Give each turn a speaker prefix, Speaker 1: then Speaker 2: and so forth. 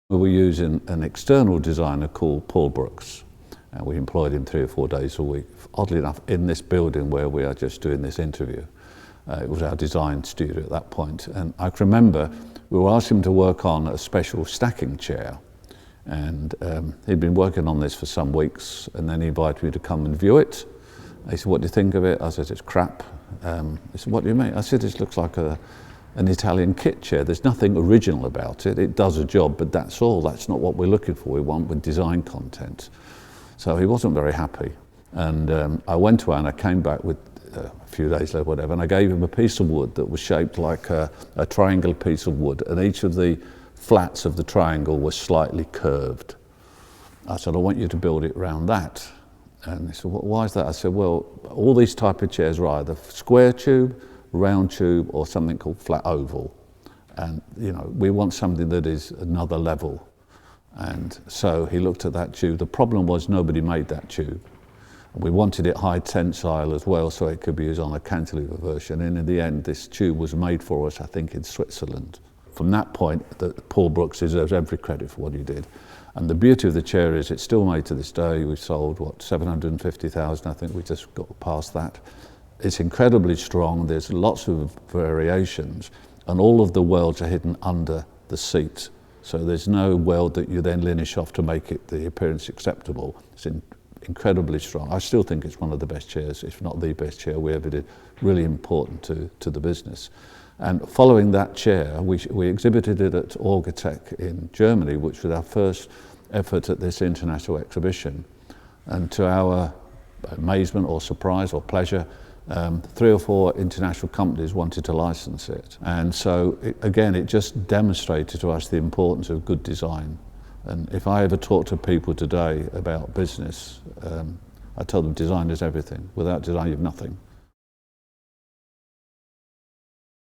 Speaker 1: We were using an external designer called Paul Brooks, and we employed him 3 or 4 days a week, oddly enough, in this building where we are just doing this interview. It was our design studio at that point, and I can remember we were asking him to work on a special stacking chair, and he'd been working on this for some weeks, and then he invited me to come and view it. He said, "What do you think of it?" I said, "It's crap." He said, "What do you mean?" I said, "This looks like an Italian kit chair. There's nothing original about it. It does a job, but that's all. That's not what we're looking for. We want with design content." So he wasn't very happy. And I went away and I came back with a few days later, whatever, and I gave him a piece of wood that was shaped like a triangular piece of wood, and each of the flats of the triangle was slightly curved. I said, "I want you to build it around that." And he said, "Well, why is that?" I said, "Well, all these type of chairs are either square tube, round tube, or something called flat oval. And we want something that is another level." And so he looked at that tube. The problem was nobody made that tube. We wanted it high tensile as well, so it could be used on a cantilever version. And in the end, this tube was made for us, I think, in Switzerland. From that point, Paul Brooks deserves every credit for what he did. And the beauty of the chair is it's still made to this day. We've sold, 750,000, I think we just got past that. It's incredibly strong. There's lots of variations, and all of the welds are hidden under the seat. So there's no weld that you then linish off to make it the appearance acceptable. It's incredibly strong. I still think it's one of the best chairs, if not the best chair we ever did. Really important to the business. And following that chair, we exhibited it at Orgatec in Germany, which was our first effort at this international exhibition. And to our amazement or surprise or pleasure, 3 or 4 international companies wanted to license it. And so, it just demonstrated to us the importance of good design. And if I ever talk to people today about business, I tell them design is everything. Without design, you have nothing.